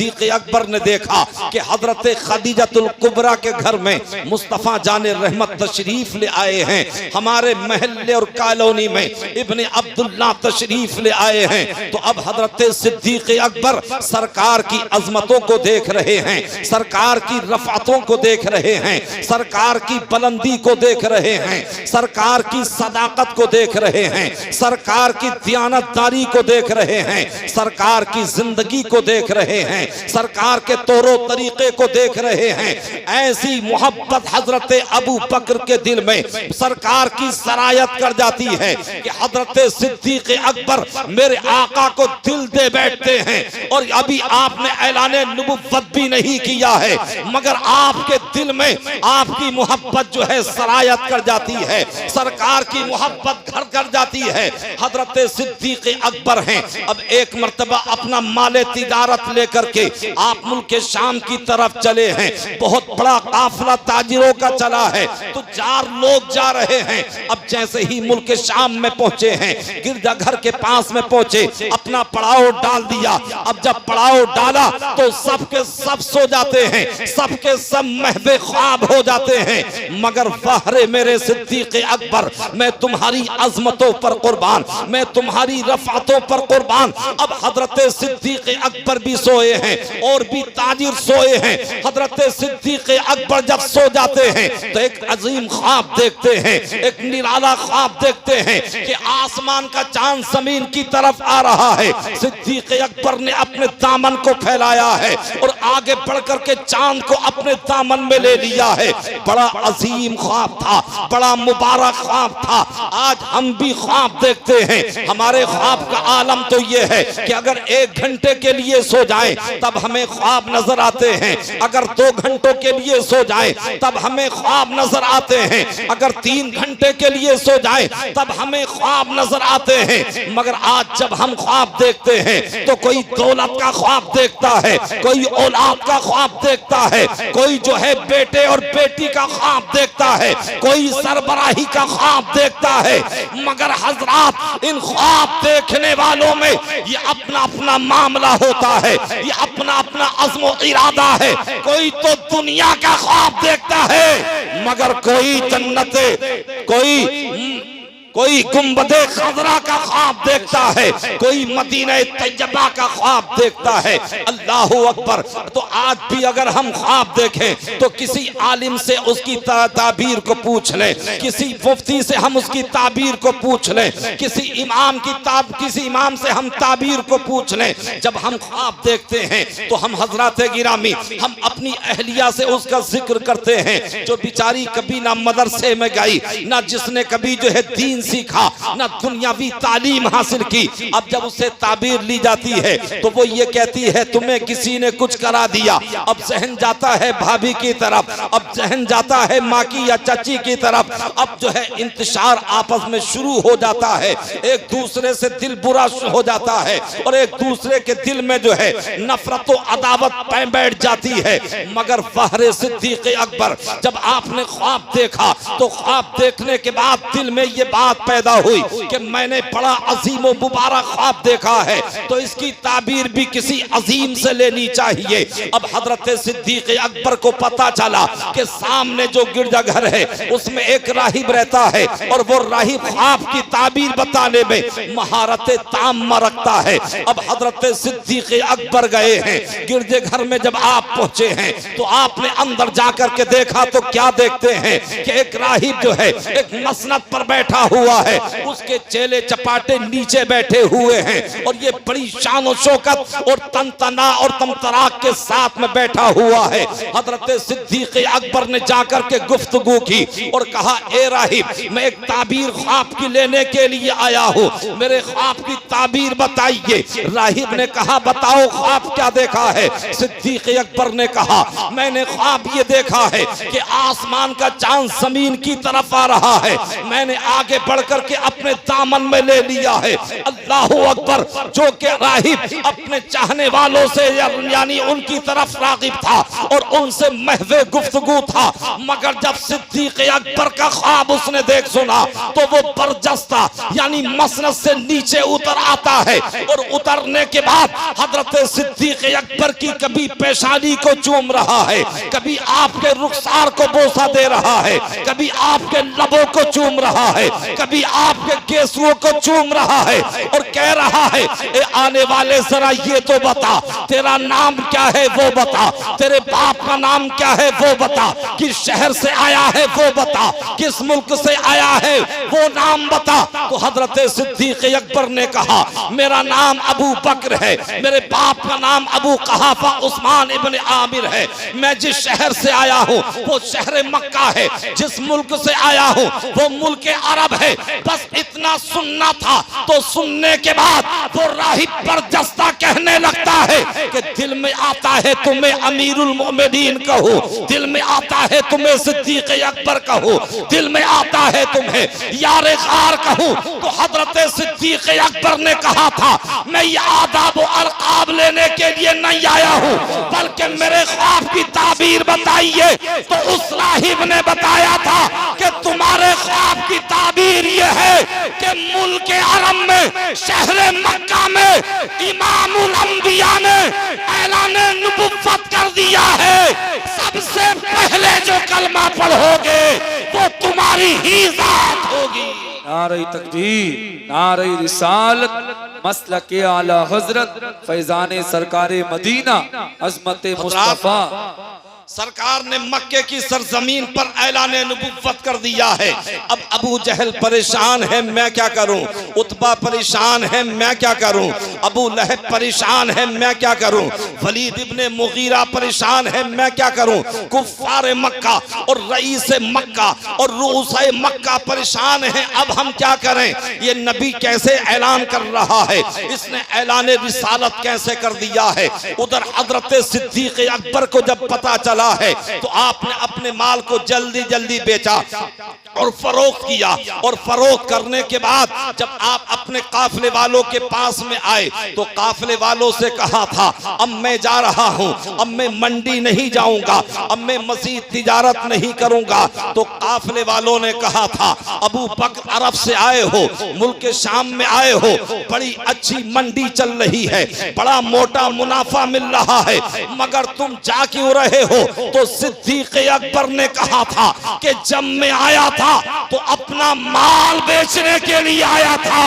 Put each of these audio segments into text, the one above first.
सिद्दीक़ अकबर ने देखा कि हजरत खदीजतुल कुबरा के घर में मुस्तफ़ा जाने रहमत तशरीफ ले आए हैं, हमारे महल्ले और कॉलोनी में इब्ने अब्दुल्ला तशरीफ ले आए हैं। तो अब हजरत सिद्दीक़ अकबर सरकार की अजमतों को देख रहे हैं, सरकार की रफ़ातों को देख रहे हैं, सरकार की बुलंदी को देख रहे हैं, सरकार की सदाकत को देख रहे हैं, सरकार की दियानतदारी को देख रहे हैं, सरकार की जिंदगी को देख रहे हैं, सरकार के तौरो तरीके को देख रहे हैं। ऐसी मोहब्बत हजरत अबू बकर के दिल में सरकार की सरायत कर जाती है कि हजरत सिद्दीक़ अकबर मेरे आका को दिल दे बैठते हैं और अभी आपने ऐलाने नबुव्वत भी नहीं किया है, मगर आपके दिल में आपकी मोहब्बत जो है सरायत कर जाती है, सरकार की मोहब्बत घर कर जाती है। हजरत सिद्दीक़ अकबर हैं। अब एक मर्तबा अपना माले तिजारत लेकर के आप मुल्क शाम की तरफ चले हैं। बहुत बड़ा काफिला ताजिरों का चला है, तो 4 लोग जा रहे हैं। अब जैसे ही मुल्क शाम में पहुंचे हैं, गिरजाघर के पास में पहुंचे, अपना पड़ाव डाल दिया। अब जब पड़ाव डाला तो सबके सब सो जाते हैं, सबके सब महबे ख्वाब हो जाते हैं, मगर वाहरे मेरे सिद्दीक़ अकबर, मैं तुम्हारी अजमतों पर कुर्बान, मैं तुम्हारी रफ़ातों पर कुर्बान। अब हजरत सिद्दीक़ अकबर भी सोए हैं और भी ताजिर सोए हैं। हजरत सिद्दीक़ अकबर जब सो जाते हैं तो एक अजीम ख्वाब देखते हैं, एक निराला ख्वाब देखते हैं कि आसमान का चांद जमीन की तरफ आ रहा है। सिद्दीक़ अकबर ने अपने दामन को फैलाया है और आगे बढ़कर के चांद को अपने दामन में ले लिया है। बड़ा अजीम ख्वाब था, बड़ा मुबारक ख्वाब था। आज हम भी ख्वाब देखते हैं। हमारे ख्वाब का आलम तो ये है कि अगर 1 घंटे के लिए सो जाएं तब हमें ख्वाब नजर आते हैं, अगर 2 घंटों के लिए सो जाएं तब हमें ख्वाब नजर आते हैं, अगर 3 घंटे के लिए सो जाएं तब हमें ख्वाब नजर आते हैं। मगर आज जब हम ख्वाब देखते हैं तो कोई दौलत का ख्वाब देखता है, कोई औलाद का ख्वाब देखता है, कोई जो है बेटे और बेटी का ख्वाब देखता है, कोई सरबराही का ख्वाब देखता है। मगर हजरात, इन ख्वाब देखने वालों में ये अपना अपना मामला होता है, ये अपना अपना अज़्म इरादा है। कोई तो दुनिया का ख्वाब देखता है, मगर कोई जन्नते, कोई गुंबदे खजरा का ख्वाब देखता है, कोई मदीना तैयबा का ख्वाब देखता है। अल्लाहु अकबर। तो आज भी अगर हम ख्वाब देखें तो किसी आलिम से उसकी ताबीर को पूछ लें, किसी मुफ्ती से हम उसकी ताबीर को पूछ लें, किसी इमाम से हम ताबीर को पूछ लें। जब हम ख्वाब देखते हैं तो हम हजरात गिरामी, हम अपनी अहलिया से उसका जिक्र करते हैं जो बेचारी कभी ना मदरसे में गई, ना जिसने कभी जो है दीन सीखा, ना दुनियावी तालीम हासिल की। अब जब उससे ताबीर ली जाती है तो वो ये कहती है तुम्हें किसी ने कुछ करा दिया। अब जहन जाता है भाभी की तरफ, अब जहन जाता है माँ की या चाची की तरफ। अब जो है इंतशार आपस में शुरू हो जाता है, एक दूसरे से दिल बुरा हो जाता है और एक दूसरे के दिल में जो है नफरत व अदावत बैठ जाती है। मगर फहरे सिद्दीक़ अकबर, जब आपने ख्वाब देखा तो ख्वाब देखने के बाद दिल में ये बात पैदा हुई कि मैंने बड़ा अजीम व मुबारक ख्वाब देखा है, तो इसकी ताबीर भी किसी अजीम से लेनी चाहिए। अब हजरत सिद्दीक़ अकबर को पता चला कि सामने जो गिरजाघर है उसमें एक राहिब रहता है और वो राहिब ख्वाब की ताबीर बताने में महारत ताम रखता है। अब हजरत सिद्दीक़ अकबर गए हैं गिरजाघर में। जब आप पहुंचे हैं तो आपने अंदर जाकर के देखा तो क्या देखते हैं कि एक राहिब जो है एक मसनद पर बैठा हुआ है, उसके चेले चपाटे नीचे बैठे हुए हैं और ये बड़ी शान और शौकत और तनतना और तमतराक के साथ में बैठा हुआ है। हजरत सिद्दीक़ अकबर ने जाकर के गुफ्तगू की और कहा, ए राहिब, मैं एक ताबीर ख्वाब की लेने के लिए आया हूँ, मेरे ख्वाब की ताबीर बताइए। राहिब ने कहा, बताओ ख्वाब क्या देखा है? सिद्दीक़ अकबर ने कहा, मैंने ख्वाब ये देखा है कि आसमान का चांद जमीन की तरफ आ रहा है। मैंने आगे बढ़कर के अपने दामन में ले लिया है। अल्लाह अकबर। जो कि राहिब अपने चाहने वालों से यानी उनकी तरफ रागिब था और उनसे महवे गुफ्तगू था, मगर जब सिद्दीक अकबर का ख्वाब उसने देख सुना तो वो बरजस्ता यानी मसनद से नीचे उतर आता है और उतरने के बाद हजरत सिद्दीक अकबर की कभी पेशानी को चूम रहा है, कभी आपके रुखसार को बोसा दे रहा है, कभी आपके लबों को चूम रहा है, कभी आपके गेसुओं को चूम रहा है और कह रहा है ए आने वाले जरा ये तो बता, तेरा नाम क्या है वो बता, तेरे बाप का नाम क्या है वो बता, किस शहर से आया है वो बता, किस मुल्क से आया है वो नाम बता। तो हजरत सिद्दीक अकबर ने कहा मेरा नाम अबू बकर है, मेरे बाप का नाम अबू कहाफा उस्मान इब्न आमिर है, मैं जिस शहर से आया हूँ वो शहर मक्का है, जिस मुल्क से आया हूँ वो मुल्क अरब है। बस इतना सुनना था तो सुनने के बाद वो राहिब बरजस्ता कहने लगता है कि दिल में आता है तुम्हें अमीरुल मोमिनीन कहो, दिल में आता है तुम्हें सिद्दीक अकबर कहो, दिल में आता है तुम्हें यारे ग़ार कहूँ। तो हजरत सिद्दीक अकबर ने कहा था मैं ये आदाब और अलक़ाब लेने के लिए नहीं आया हूँ, बल्कि मेरे ख्वाब की ताबीर बताइए। तो उस राहिब ने बताया था कि तुम्हारे ख्वाब की ताबीर ये है कि मुल्क अरब में शहर मक्का में इमामुल अंबिया ने ऐलान नबुव्वत कर दिया है, सबसे पहले जो कलमा पढ़ोगे वो तुम्हारी ही जात होगी। नारे तकबीर, नारे रिसालत, मसलके आला हजरत फैजाने सरकारे मदीना अज़मत मुस्तफा। सरकार ने मक्के की सरजमीन पर ऐलान नबुव्वत कर दिया है। अब अबू जहल परेशान है, मैं क्या करूं, उतबा परेशान है, मैं क्या करूं, अबू लहब परेशान है, मैं क्या करूं, वलीद इब्ने मुगीरा परेशान है, मैं क्या करूं, कुफ्फार मक्का और रईस मक्का और रूसाए मक्का परेशान है, अब हम क्या करें। ये नबी कैसे ऐलान कर रहा है, इसने ऐलान रिसालत कैसे कर दिया है। उधर हजरत सिद्दीक अकबर को जब पता चला है तो आपने अपने माल को जल्दी जल्दी बेचा और फरोख्त किया, और फरोख्त करने के बाद जब आप अपने काफले वालों के पास में आए तो काफले वालों से कहा था अब मैं जा रहा हूं, अब मैं मंडी नहीं जाऊंगा, अब मैं मजीद तिजारत नहीं करूंगा। तो काफले वालों ने कहा था अबू बकर अरब से आए हो, मुल्क शाम में आए हो, बड़ी अच्छी मंडी चल रही है, बड़ा मोटा मुनाफा मिल रहा है, मगर तुम जा क्यों रहे हो। तो सिद्दीक अकबर ने कहा था कि जब मैं आया था तो अपना माल बेचने के लिए आया था,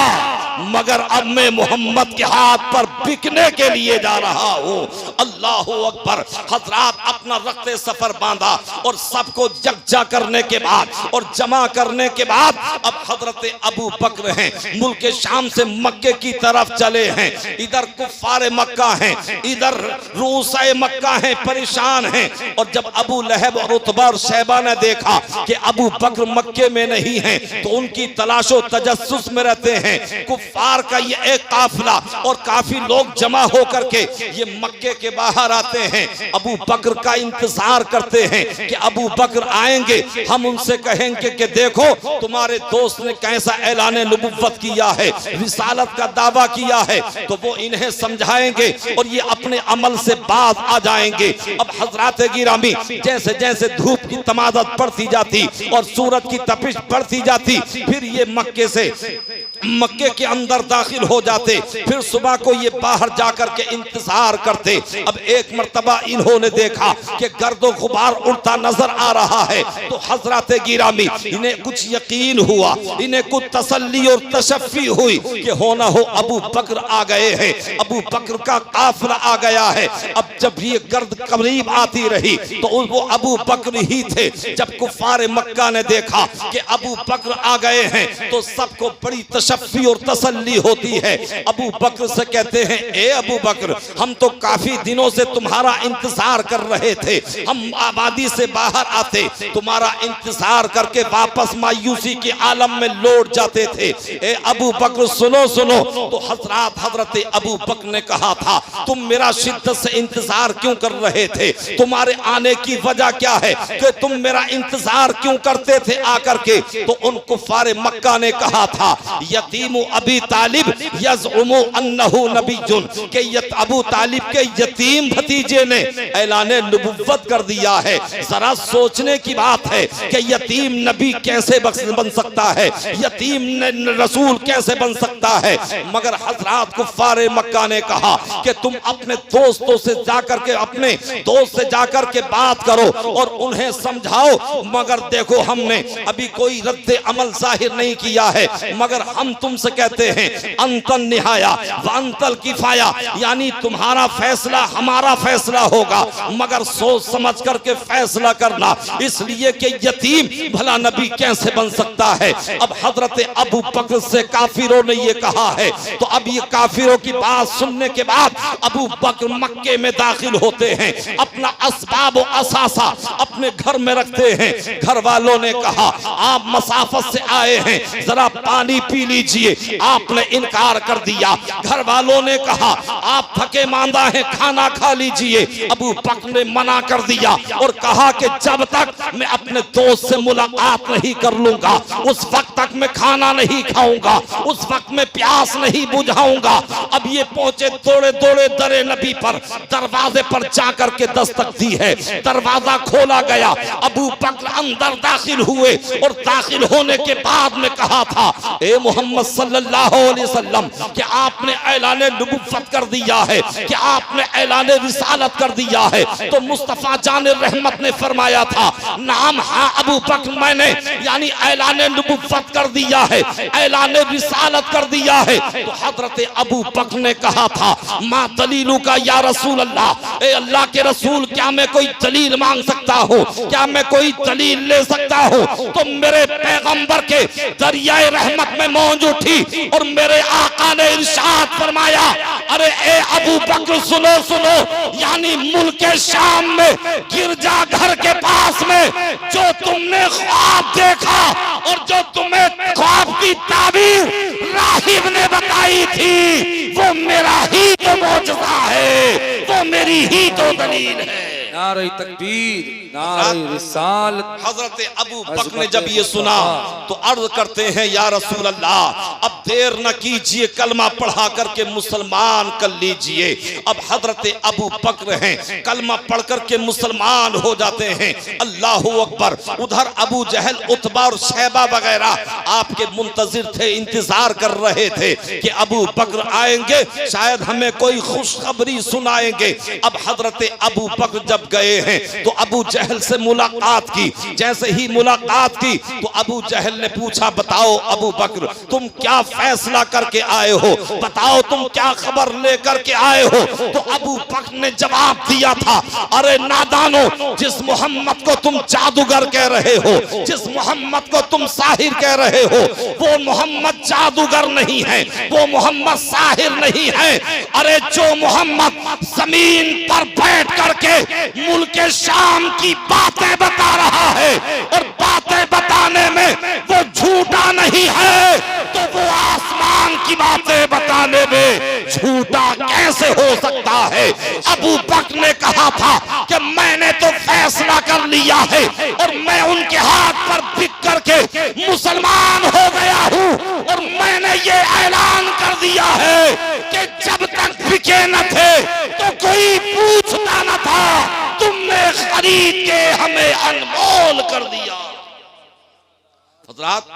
मगर अब मैं मोहम्मद के हाथ पर बिकने के लिए जा रहा हूँ। अल्लाह अकबर। हजरात अपना रख्ते सफर बांधा और सबको यकजा करने के बाद और जमा करने के बाद अब हजरत अबू बकर हैं, मुल्क शाम से मक्के की तरफ चले हैं। इधर कुफ्फार मक्का हैं, इधर रूसाए मक्का हैं, परेशान हैं। और जब अबू लहब और उतबा और शैबा ने देखा कि अबू बकर मक्के में नहीं है तो उनकी तलाशो तजस्सुस में रहते हैं। कुफ्फार का ये एक काफिला और काफी लोग जमा होकर के ये मक्के के बाहर आते हैं, अबू बकर का इंतजार करते हैं कि अबू बकर आएंगे, हम उनसे कहेंगे कि देखो तुम्हारे दोस्त ने कैसा ऐलान नबुव्वत किया है, रिसालत का दावा किया है, तो वो इन्हें समझाएंगे और ये अपने अमल से बाज आ जाएंगे। अब हजरात गिरामी जैसे जैसे धूप की तमादत बढ़ती जाती और सूरज की तपिश बढ़ती जाती, फिर ये मक्के से मक्के के अंदर दाखिल हो जाते, फिर सुबह को ये बाहर जाकर के इंतजार करते। अब एक मर्तबा इन्होंने देखा कि गर्दो गुबार उड़ता नजर आ रहा है, तो हजरत गिरामी इन्हें कुछ यकीन हुआ, इन्हें कुछ तसल्ली और तशफ़ी हुई कि होना हो अबू बकर आ गए हैं, अबू बकर का काफिला आ गया है। अब जब ये गर्द करीब आती रही तो वो अबू बकर ही थे। जब कुफार मक्का ने देखा कि अबू बकर आ गए हैं तो सबको बड़ी तशफ़ी तशफ़ी और तसल्ली होती है। अबू बकर से कहते हैं, ए अबू बकर, हम तो काफी दिनों से तुम्हारा इंतजार कर रहे थे। हम आबादी से बाहर आते, तुम्हारा इंतजार करके वापस मायूसी के आलम में लौट जाते थे। ए अबू बकर सुनो सुनो। तो हजरत अबू बकर ने कहा था, तुम मेरा शिद्दत से इंतजार क्यों कर रहे थे? तुम्हारे आने की वजह क्या है कि तुम मेरा इंतजार क्यों करते थे आकर के? तो उन कुफारे मक्का ने कहा था, यतीमु अबी तालिब यज़उमु अन्नहु नबियुन, के अबू तालिब के यतीम भतीजे ने ऐलाने नबुव्वत कर दिया है। जरा सोचने की बात है कि यतीम नबी कैसे बन सकता है, यतीम रसूल कैसे बन सकता है? मगर हजरात कुफारे मक्का ने कहा कि तुम अपने दोस्तों से जाकर के, अपने दोस्त से जाकर के बात करो और उन्हें समझाओ। मगर देखो, हमने अभी कोई रद्द अमल जाहिर नहीं किया है, मगर हम तुमसे कहते हैं, अंतन निहाया व अंतल किफाया, यानी तुम्हारा फैसला हमारा फैसला होगा, मगर सोच समझ करके फैसला करना, इसलिए कि यतीम भला नबी कैसे बन सकता है? अब हजरत अबू बकर से काफिरों ने ये कहा है। तो अब ये काफिरों की बात सुनने के बाद अबू बकर मक्के में दाखिल होते हैं, अपना असबाब और असासा अपने घर में रखते हैं। घर वालों ने कहा, आप मसाफत से आए हैं, जरा पानी पी लीजिए। आपने इनकार कर दिया। घर वालों ने कहा, आप थके मांदा हैं, खाना खा लीजिए। अबू बकर ने मना कर दिया और कहा कि जब तक मैं अपने दोस्त से मुलाकात नहीं कर लूंगा, उस वक्त तक मैं खाना नहीं खाऊंगा, उस वक्त मैं प्यास नहीं बुझाऊंगा। अब ये पहुंचे दौड़े दौड़े दरे नबी पर, दरवाजे पर जाकर के दस्तक दी है। दरवाजा खोला गया, अबू बकर अंदर दाखिल हुए और दाखिल होने के बाद में कहा था, ए मोहम्मद सल्लल्लाहु अलैहि वसल्लम, कि आपने ऐलाने नबुव्वत कर दिया है, कि आपने ऐलाने रिसालत कर दिया है। तो मुस्तफा जान रहमत ने फरमाया था, नाम हाँ अबू बकर, मैंने यानी ऐलाने नबुव्वत कर दिया है, ऐलाने रिसालत कर दिया है। तो हजरत अबू बकर ने कहा था, माँ दलीलू का या रसूल अल्लाह, ए अल्लाह के रसूल, क्या मैं कोई दलील मांग सकता हूँ? क्या मैं कोई दलील ले सकता हूँ? तो मेरे पैगंबर के दरियाए रहमत में मौज उठी और मेरे आका ने इरशाद फरमाया, अरे ए अबू बकर सुनो सुनो, यानी मुल्क शाम में गिरजा घर के पास में जो तुमने ख्वाब देखा और जो तुम्हें ख्वाब की ताबीर राहिब ने बताई थी, वो मेरा ही तो मौजज़ा है, वो मेरी ही तो दलील है। नारे तकबीर, नारे रिसालत। हजरत अबू बकर ने जब ये सुना तो अर्ज करते हैं, या रसूल अल्लाह, अब देर न कीजिए, कलमा पढ़ा करके मुसलमान कर लीजिए। अब हजरत अबू बकर हैं, कलमा पढ़ करके मुसलमान हो जाते हैं। अल्लाहू अकबर। उधर अबू जहल, उतबा और शैबा वगैरह आपके मुंतजिर थे, इंतजार कर रहे थे कि अबू बकर आएंगे, शायद हमें कोई खुशखबरी सुनाएंगे। अब हजरत अबू बकर जब गए हैं तो अबू जहल से मुलाकात की। जैसे ही मुलाकात की तो अबू जहल ने पूछा, बताओ अबू बकर, तुम क्या फैसला करके आए हो? बताओ तुम क्या खबर लेकर के आए हो? तो अबू बकर ने जवाब दिया था, अरे नादानो, जिस मोहम्मद को तुम जादूगर कह रहे हो, जिस मोहम्मद को तुम साहिर कह रहे हो, वो मोहम्मद जादूगर नहीं है, वो मोहम्मद साहिर नहीं है। अरे जो मोहम्मद जमीन पर बैठ करके मुल्क शाम की बातें बता रहा है और बातें बताने में वो झूठा नहीं है, तो वो आसमान की बातें बताने में झूठा कैसे हो सकता है? अबू बकर ने कहा था कि मैंने तो फैसला कर लिया है और मैं उनके हाथ पर बिक करके मुसलमान हो गया हूँ और मैंने ये ऐलान कर दिया है कि जब तक बिके न थे तो कोई पूछता न था, तुमने खरीद के हमें अनमोल कर दिया। हज़रात,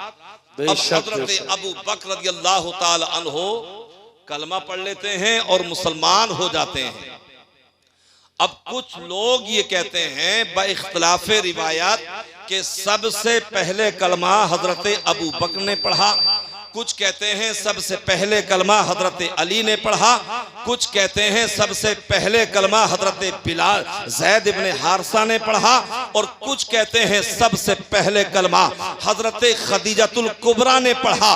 अब हज़रत अबू बकर रज़ियल्लाहु ताला अन्हु कलमा पढ़ लेते हैं और मुसलमान हो जाते हैं। अब कुछ लोग ये कहते हैं बइख्तिलाफ़े रिवायात के सबसे पहले कलमा हजरत अबू बकर ने पढ़ा, कुछ कहते हैं सबसे पहले कलमा हजरत अली ने पढ़ा, कुछ कहते हैं सबसे पहले कलमा हजरत बिलाल ज़ैद इब्ने हारिसा ने पढ़ा, और कुछ कहते हैं सबसे पहले कलमा हजरत खदीजतुल कुबरा ने पढ़ा।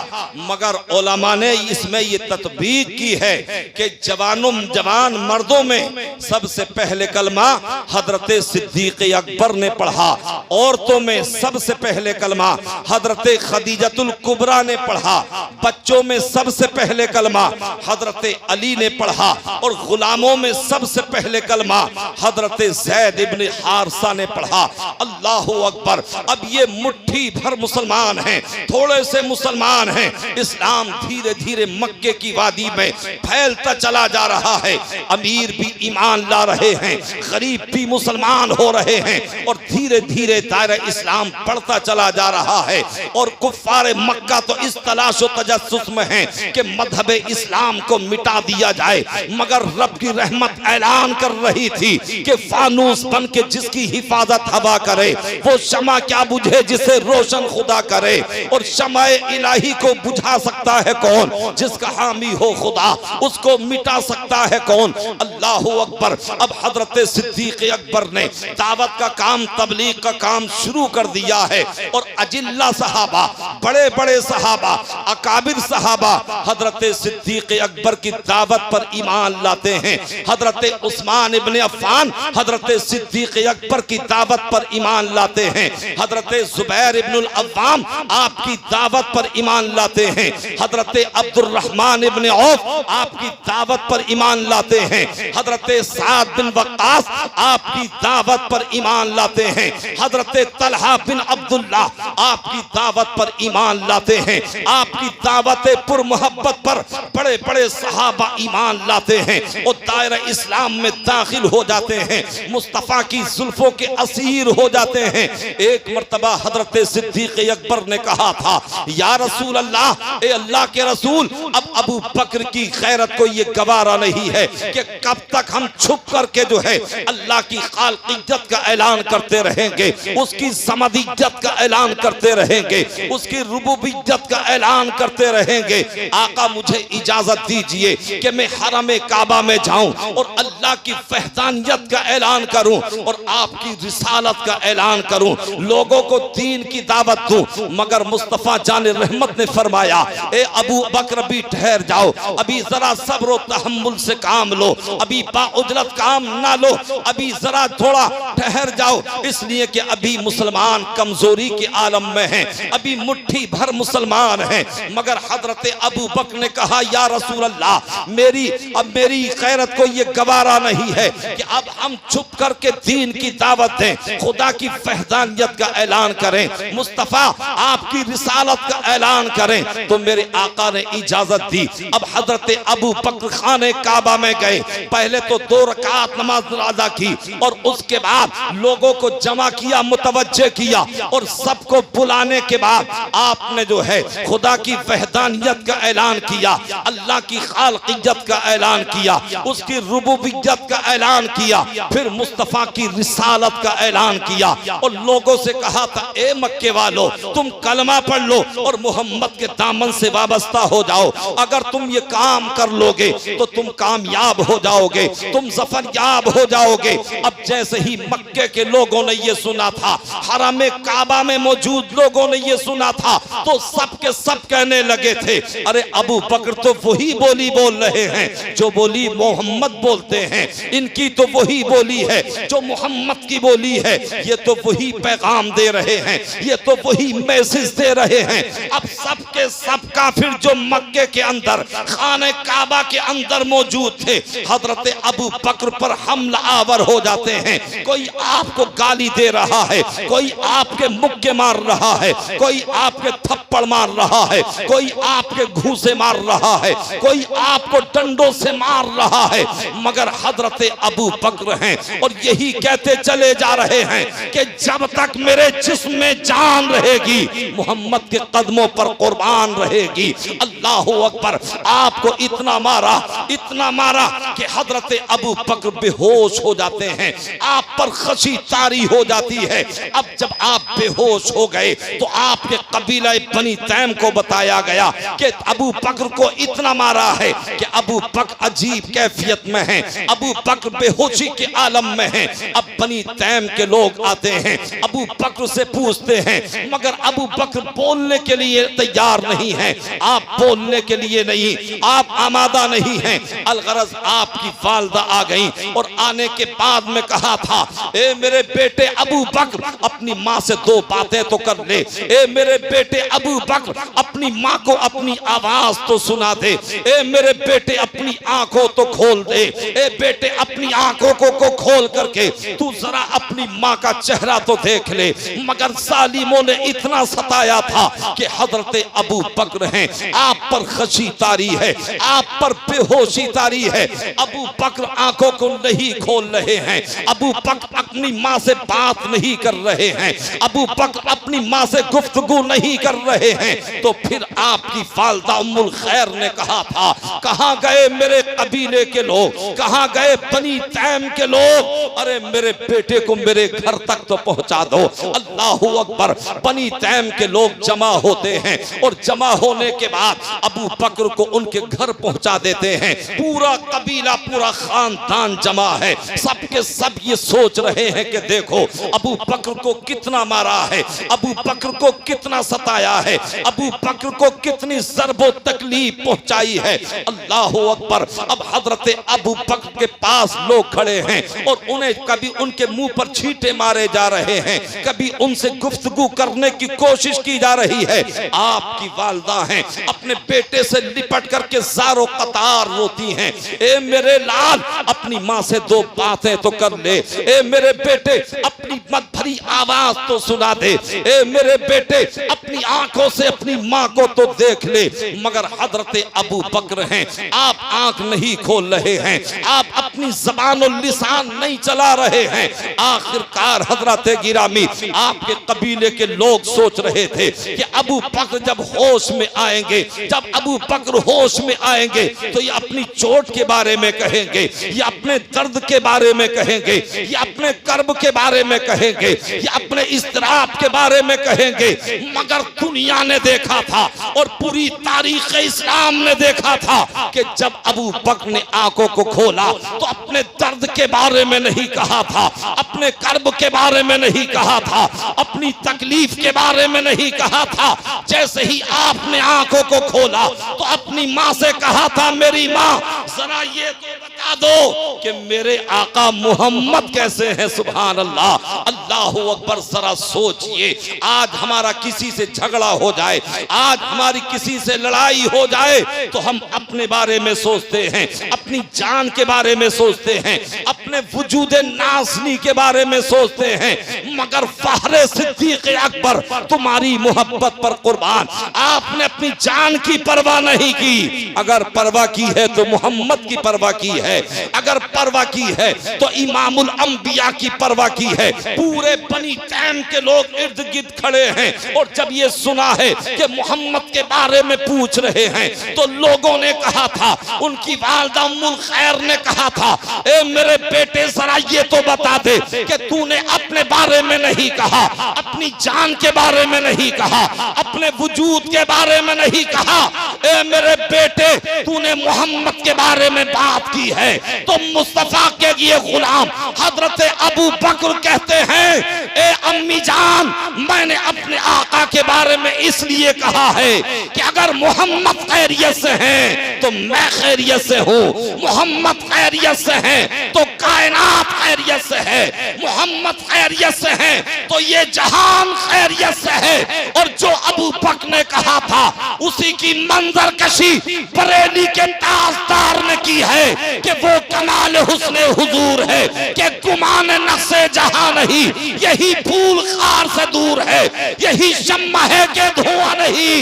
मगर उलमा ने इसमें ये तत्बीक की है कि जवान मर्दों में सबसे पहले कलमा हजरत सिद्दीक अकबर ने पढ़ा, औरतों में सबसे पहले कलमा हजरत खदीजतुल कुबरा ने पढ़ा, बच्चों में सबसे पहले कलमा हजरत अली ने पढ़ा, और गुलामों में सबसे पहले कलमा हजरत ज़ैद इब्ने हारिसा ने पढ़ा। अल्लाह अकबर। अब ये मुट्ठी भर मुसलमान हैं, थोड़े से मुसलमान हैं। इस्लाम धीरे धीरे मक्के की वादी में फैलता चला जा रहा है। अमीर भी ईमान ला रहे हैं, गरीब भी मुसलमान हो रहे हैं, और धीरे धीरे दायरा इस्लाम बढ़ता चला जा रहा है। और कुफ्फार मक्का तो इस तलाश व तजस्सुस में हैं कि मजहब इस्लाम को मिटा दिया जाए, मगर रब की रहमत ऐलान कर रही थी कि फानूस बन के जिसकी हिफाजत हवा करे वो शमा क्या बुझे जिसे रोशन खुदा करे। और शमाए इलाही को बुझा सकता है कौन? जिसका हामी हो खुदा, उसको मिटा सकता है कौन? अल्लाह अकबर। अब हजरत सिद्दीक अकबर ने दावत का काम, तबलीग का काम शुरू कर दिया है, और अजिल्ला सहाबा, बड़े बड़े सहाबा, अकाबिर सहाबा हजरत सिद्दीक अकबर की दावत पर ईमान लाते हैं। हजरत उस्मान इब्ने अफ़्फ़ान हजरत सिद्दीक अकबर की दावत पर ईमान लाते हैं। हजरत जुबैर इब्नुल अव्वाम आपकी दावत पर ईमान लाते हैं। हजरत अब्दुर्रहमान इब्ने औफ आपकी दावत पर ईमान लाते हैं। हजरत साद बिन वक्कास आपकी दावत पर ईमान लाते हैं। हजरत तलहा बिन अब्दुल्ला आपकी दावत पर ईमान लाते हैं। आपकी दावत पुर मोहब्बत पर बड़े बड़े सहाबा ईमान लाते हैं और दायरा इस्लाम में दाखिल हो जाते हैं, मुस्तफ़ा की जुल्फों के असीर हो जाते हैं। एक मर्तबा हजरत सिद्दीक अकबर ने कहा था, या रसूल अल्लाह, ए अल्लाह के रसूल, अब अबू बकर की खैरत को ये गवारा नहीं है कि कब तक हम छुप करके जो है अल्लाह की खालिक इज्जत का ऐलान करते रहेंगे, उसकी समद इज्जत का ऐलान करते रहेंगे, उसकी रुबूबियत का ऐलान करते रहेंगे। आका मुझे इजाजत दीजिए कि मैं हरम काबा में जाऊं और अल्लाह की वहदानियत का ऐलान करूं और आपकी रिसालत का ऐलान करूं, लोगों को दीन की दावत दूं। मगर मुस्तफ़ा जान रहमत ने फरमाया, ए अबू बकर अभी ठहर जाओ, अभी जरा सब्र और तहम्मुल से काम लो, अभी बाउजरत काम ना लो, अभी जरा थोड़ा ठहर जाओ, इसलिए कि अभी मुसलमान कमजोरी के आलम में हैं, अभी मुट्ठी भर मुसलमान हैं। मगर हजरत अबू बकर ने कहा, या रसूल अल्लाह, मेरी खैरत को ये गवारा नहीं है कि अब हम छुप करके दीन की दावत दें, खुदा की वहदानियत का ऐलान करें, मुस्तफ़ा आपकी रिसालत का ऐलान करें। तो मेरे आका ने इजाजत दी। अब हजरत अबू बकर खाने काबा में गए, पहले तो 2 रकात नमाज अदा की और उसके बाद लोगों को जमा किया, मुतवज्जे किया, और सबको बुलाने के बाद आपने जो है खुदा की वहदानियत का ऐलान किया, अल्लाह की खालिकियत का ऐलान किया, उसकी रुबूबियत का ऐलान किया, फिर मुस्तफ़ा की रिसालत का ऐलान किया और लोगों से कहा था, ए मक्के वालों, तुम कलमा पढ़ लो और मोहम्मद के दामन से वाबस्ता हो जाओ। अगर तुम ये काम कर लोगे तो तुम कामयाब हो जाओगे, तुम ज़फ़रयाब हो जाओगे। अब जैसे ही मक्के के लोगों ने ये सुना था, हरम काबा में मौजूद लोगों ने ये सुना था, तो सब के सब कहने लगे थे, अरे अबू बकर तो वही बोली बोल रहे हैं जो बोली मोहम्मद बोलते हैं, इनकी तो वही बोली है जो मोहम्मद की बोली है, ये तो वही पैगाम दे रहे हैं, ये तो वही मैसेज दे रहे हैं। अब सब के सब काफिर जो मक्के के अंदर खाने काबा के अंदर मौजूद थे, हजरत अबू बकर पर हमला आवर हो जाते हैं। कोई आपको गाली दे रहा है, कोई आपके मुक्के मार रहा है, कोई आपके थप्पड़ मार रहा है, कोई आपके घूंसे मार रहा है, कोई आपको डंडों से मार रहा है, मगर हजरत अबू बकर हैं और यही कहते चले जा रहे हैं कि जब तक मेरे जिस्म में जान रहेगी, मोहम्मद के कदमों पर कुर्बान रहेगी। अल्लाह अकबर। आपको इतना मारा कि हजरत अबू बकर बेहोश हो जाते हैं, आप पर खशी तारी हो जाती है। अब जब आप बेहोश हो गए तो आपके कबीला बनी तैम को बताया गया कि अबू बकर को इतना मारा है कि अबू बकर अजीब कैफियत में है, अबू बकर बेहोशी के आलम में है। अब बनी तैम के लोग आते हैं, अबू बकर से पूछते हैं, मगर अबू बकर बोलने के लिए तैयार नहीं है। आप बोलने के लिए नहीं, आप आमादा नहीं हैं। अलगरज आपकी वालदा आ गई और आने के बाद में कहा था, ए मेरे बेटे अबू बकर अपनी माँ से दो बातें तो कर ले। ए मेरे बेटे अबू बकर अपनी माँ को अपनी आवाज तो सुना दे। ए मेरे बेटे अपनी आंखों तो खोल दे। ए बेटे अपनी आंखों को खोल करके तू जरा अपनी माँ का चेहरा तो देख ले। मगर सालिमों ने इतना सताया था कि हजरत अबू बकर हैं, आप पर खशी तारी है, आप पर बेहोशी तारी है। अबू बकर आंखों को नहीं खोल रहे हैं, अबू बकर अपनी माँ से बात नहीं कर रहे हैं, अबू बकर अपनी माँ से गुफ्तगू नहीं कर रहे हैं। तो फिर आपकी वालिदा उम्मुल खैर ने कहा था, कहाँ गए मेरे कबीले के लोग, कहाँ गए बनी तैम के लोग? अरे मेरे बेटे को मेरे घर तक तो पहुंचा दो। अल्लाहू अकबर। बनी तैम के लोग जमा होते हैं और जमा होने के बाद अबू बकर को उनके घर पहुंचा देते हैं। पूरा कबीला, पूरा खानदान जमा है। सबके सब ये सोच रहे हैं कि देखो अबू बकर को कितना मारा है, अबू बकर को कितना सताया है, अबू बकर को कितनी ज़र्बो तकलीफ पहुंचाई है। अल्लाहू अकबर। अब हजरत अबू बकर के पास लोग खड़े हैं और उन्हें कभी उनके मुंह पर छींटे मारे जा रहे हैं, कभी उनसे गुफ्तगू करने की कोशिश की जा रही है। आपकी वालिदा हैं, अपने बेटे से लिपट करके ज़ारो कतार रोती हैं, ए मेरे लाल अपनी माँ से दो बातें तो कर ले। ए मेरे बेटे अपनी मत भरी आवाज तो सुना दे। ए मेरे बेटे अपनी आंखों से अपनी माँ को तो देख ले। मगर हजरत अबू बकर हैं, आप आंख नहीं खोल रहे हैं, आप अपनी ज़बान और लिसान नहीं चला रहे हैं। आखिरकार हजरत गिरामी, आपके कबीले के लोग सोच रहे थे कि अबू बकर जब होश में आएंगे, जब अबू बकर होश में आएंगे तो ये अपनी चोट के बारे में कहेंगे, ये अपने दर्द के बारे में कहेंगे, ये अपने कर्ब के बारे में कहेंगे, ये अपने इस्तराब के बारे में कहेंगे। मगर दुनिया ने देखा था और पूरी तारीख इस्लाम ने देखा था कि जब अबू बकर ने आंखों को खोला तो अपने दर्द के बारे में नहीं कहा था, अपने कर्ब के बारे में नहीं कहा था, अपनी तकलीफ के बारे में नहीं कहा था। जैसे ही आपने आंखों को खोला तो अपनी माँ से कहा था, मेरी माँ जरा ये तो बता दो कि मेरे आका मोहम्मद कैसे हैं। सुभान अल्लाह, अल्लाहू अकबर। जरा सोचिए, आज हमारा किसी से झगड़ा हो जाए, आज हमारी किसी से लड़ाई हो जाए तो हम अपने बारे में सोचते हैं, अपनी जान के बारे में सोचते हैं, अपने वजूद नाज़नी के बारे में सोचते हैं। मगर फहरे सिद्दीक़ अकबर तुम्हारी मोहब्बत पर कुर्बान, आपने अपनी जान की परवाह नहीं की। अगर परवाह की है तो मोहम्मद की परवाह की है, अगर परवाह की है तो इमामुल अंबिया की परवाह की है। पूरे बनी तैम के लोग इर्द गिर्द खड़े हैं और जब ये सुना है कि मोहम्मद के बारे में पूछ रहे हैं तो लोगों ने कहा था, उनकी वालिदा उम्मुल खैर ने कहा था, ए मेरे बेटे जरा ये तो बता दे कि तूने अपने बारे में नहीं कहा, अपनी जान के बारे में नहीं कहा, अपने वजूद के बारे में नहीं कहा। ए मेरे बेटे तूने मोहम्मद के बारे में बात की है तो मुस्तफा के ये गुलाम हजरत अबू बकर कहते हैं, ए अम्मी जान मैंने अपने आका के बारे में इसलिए कहा है कि अगर मोहम्मद खैरियत से हैं तो मैं खैरियत से हूँ, मोहम्मद खैरियत से हैं तो कायनात खैरियत से है, मोहम्मद खैरियत से हैं तो ये जहान खैरियत से है। और जो अबू बकर ने कहा था उसी की मंजर कशी बरेली के ताजदार ने की है कि वो कमाल हुस्ने हुजूर है कि गुमान नक्शे जहां नहीं, यही फूल खार से दूर है, यही शम्मा है कि धुआं नहीं,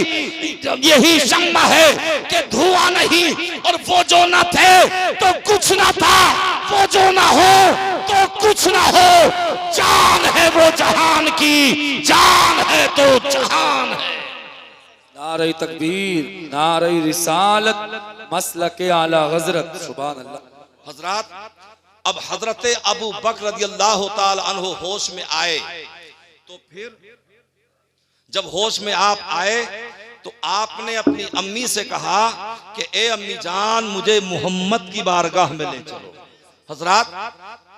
यही शम्मा है कि धुआं नहीं। और वो जो न थे तो कुछ न था, वो जो न हो तो कुछ न हो। जान है वो जहान की, जान है तो जहान है। नारे तकबीर, नारे रिसालत, मसलके आला हजरत। सुभान अल्लाह। हजरात अब हजरत अबू बकर रदियल्लाहु ताला अन्हु होश में आए, तो फिर जब होश में आप आए तो आपने अपनी अम्मी से कहा कि ए अम्मी जान, मुझे मोहम्मद की बारगाह में ले चलो। हजरात,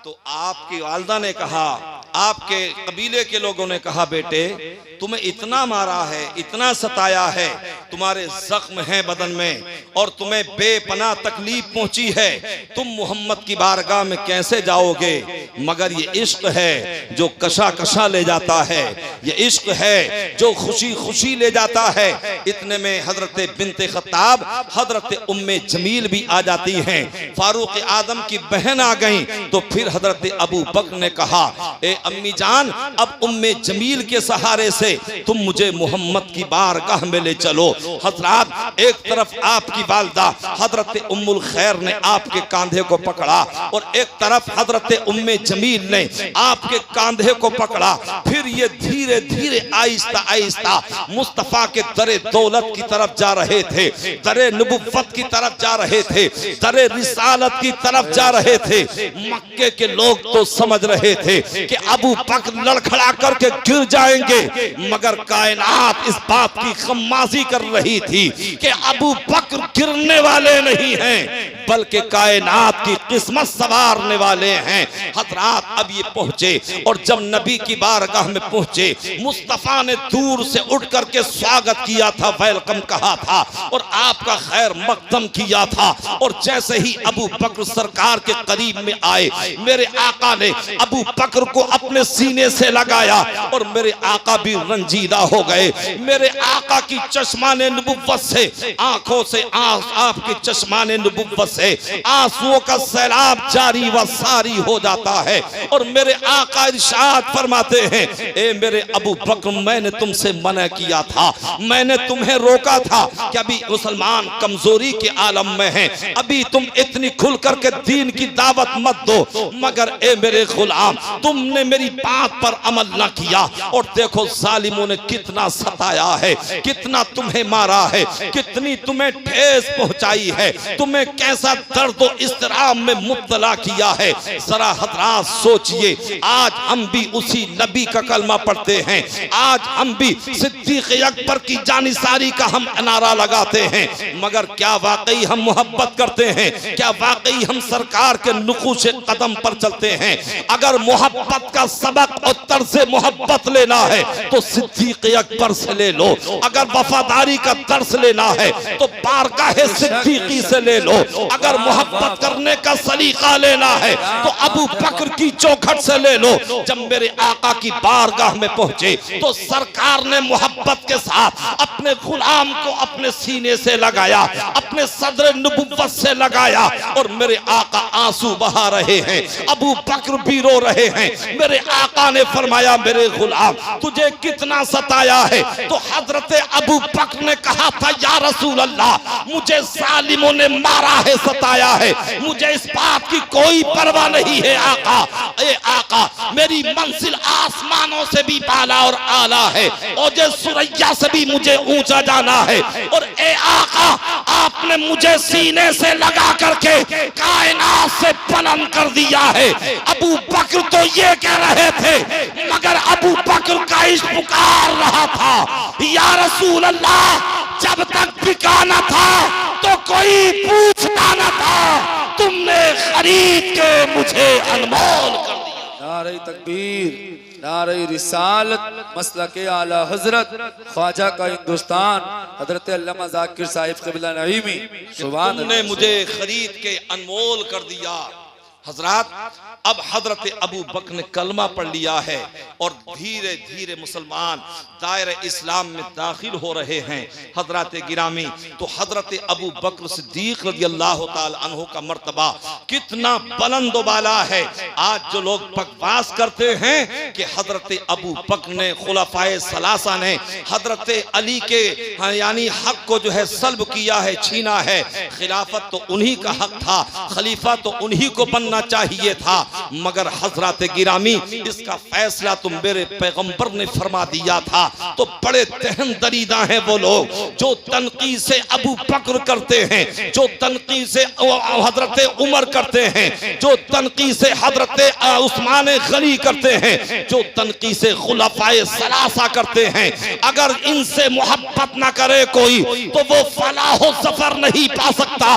तो आपकी वालदा ने कहा, आपके कबीले के लोगों ने कहा, बेटे तुम्हें इतना मारा है, इतना सताया है, तुम्हारे जख्म हैं बदन में और तुम्हें बेपनाह तकलीफ पहुंची है, तुम मोहम्मद की बारगाह में कैसे जाओगे? मगर ये इश्क है जो कशा कशा ले जाता है, ये इश्क है जो खुशी खुशी ले जाता है। इतने में हजरत बिनते खत्ताब हजरत उम्मे जमील भी आ जाती हैं, फारूक आदम की बहन आ गई। तो फिर हजरत अबू बकर ने कहा, ए अम्मी जान, अब उम्मे जमील के सहारे से तुम मुझे मोहम्मद की बारगाह में ले चलो। हजरात, एक तरफ आपकी वालदा हजरत उम्मुल खैर ने आपके कांधे को पकड़ा और एक तरफ हजरत उम्मे जमील ने आपके कांधे को पकड़ा। फिर ये धीरे धीरे आहिस्ता आहिस्ता मुस्तफा के दरे दौलत की तरफ जा रहे थे, दरे नबुव्वत की तरफ जा रहे थे, दरे रिसालत की तरफ जा रहे थे। मक्के के लोग तो समझ रहे थे कि अबू बकर लड़खड़ा करके गिर जाएंगे, मगर कायनात इस बात की खम्माजी कर रही थी कि अबू बकर गिरने वाले नहीं हैं, बल्कि कायनात की किस्मत संवारने वाले हैं। हजरात, अब ये पहुंचे और जब नबी की बारगाह में पहुंचे, मुस्तफा ने दूर से उठ करके स्वागत किया था, वेलकम कहा था और आपका खैर मकदम किया था। और जैसे ही अबू बकर सरकार के करीब में आए, मेरे आका ने अबू बकर को अपने सीने से लगाया और मेरे आका भी रंजीदा हो गए। मेरे आका की चश्माने नबुव्वत से, आंखों से आपके चश्माने नबुव्वत से आंसुओं का सैलाब जारी व सारी हो जाता है। और मेरे आका इरशाद फरमाते हैं, ए मेरे अबू बकर, मैंने तुमसे मना किया था, मैंने तुम्हें रोका था कि अभी मुसलमान कमजोरी के आलम में हैं, अभी तुम इतनी खुल करके दीन की दावत मत दो। मगर ए मेरे गुलाम, तुमने मेरी बात पर अमल न किया और देखो जालिमों ने कितना सताया है, कितना तुम्हें मारा है, कितनी तुम्हें ठेस पहुंचाई है, तुम्हें कैसा दर्द और इस्तराब में मुब्तला किया है। जरा हजरात सोचिए, आज हम भी उसी नबी का कलमा पढ़ते हैं, आज हम भी सिद्दीक अकबर की जानिसारी का हम नारा लगाते हैं, मगर क्या वाकई हम मोहब्बत करते हैं? क्या वाकई हम सरकार के नुकूश कदम पर चलते हैं? अगर मोहब्बत का सबक और तर्ज मोहब्बत लेना है तो सिद्दीक अकबर से ले लो, अगर वफादारी का दर्स लेना है तो बारगाह सिद्दीकी से ले लो, अगर मोहब्बत करने का सलीका लेना है तो अबू बकर की चौखट से ले लो। जब मेरे आका की बारगाह में पहुंचे तो सरकार ने मोहब्बत के साथ अपने गुलाम को अपने सीने से लगाया, अपने सदर नबुव्वत से लगाया और मेरे आका आंसू बहा रहे हैं, अबू बकर भी रो रहे हैं। मेरे आका ने फरमाया, मेरे गुलाम, तुझे कितना सताया है? तो हजरत अबू बकर ने कहा था, या रसूल अल्लाह, मुझे जालिमों ने मारा है, सताया है, मुझे इस बात की कोई परवाह नहीं है आका। ए आका, मेरी मंजिल आसमानों से भी बाला और आला है और जे सुरैया से भी मुझे ऊंचा जाना है। और ए आका, आपने मुझे सीने से लगा करके कायनात से बुलंद कर दिया है। अबू बकर तो ये कह रहे थे, मगर अबू बकर का इश्क पुकार रहा था, या रसूल अल्लाह, जब तक बिकाना था तो कोई पूछना न था, तुमने खरीद के मुझे अनमोल कर दिया। नारे तकबीर, नारे रिसालत, मसलके आला हजरत ख्वाजा का हिंदुस्तान, हजरत अल्लामा जाकिर साहिब क़िबला नईमी, तुमने मुझे खरीद के अनमोल कर दिया। हजरात, अब हजरत अबू बकर ने कलमा पढ़ लिया है और धीरे धीरे मुसलमान दायरे इस्लाम में दाखिल हो रहे हैं। हजरत गिरामी, तो हजरत अबू बकर सिद्दीक रज़ियल्लाहु ताला अन्हु का मर्तबा कितना बुलंद वाला है। आज जो लोग बकवास करते हैं कि हजरत अबू बकर ने, खुलफाए सलासा ने हजरत अली के यानी हक को जो है सल्ब किया है, छीना है। खिलाफत तो उन्हीं का हक था, खलीफा तो उन्हीं को बनना चाहिए था, मगर हजरत गिरामी इसका फैसला तुम मेरे पैगंबर ने फरमा दिया था। तो बड़े तहम दरीदा हैं वो लोग जो तनकीद से अबू बकर करते हैं, जो तनकीद से हजरत उमर करते हैं, जो तनकीद से हजरत उस्मान गनी करते हैं, जो तनकीद से खुलफाए सलासा करते हैं। अगर इनसे मोहब्बत ना करे कोई तो वो फलाह सफर नहीं पा सकता,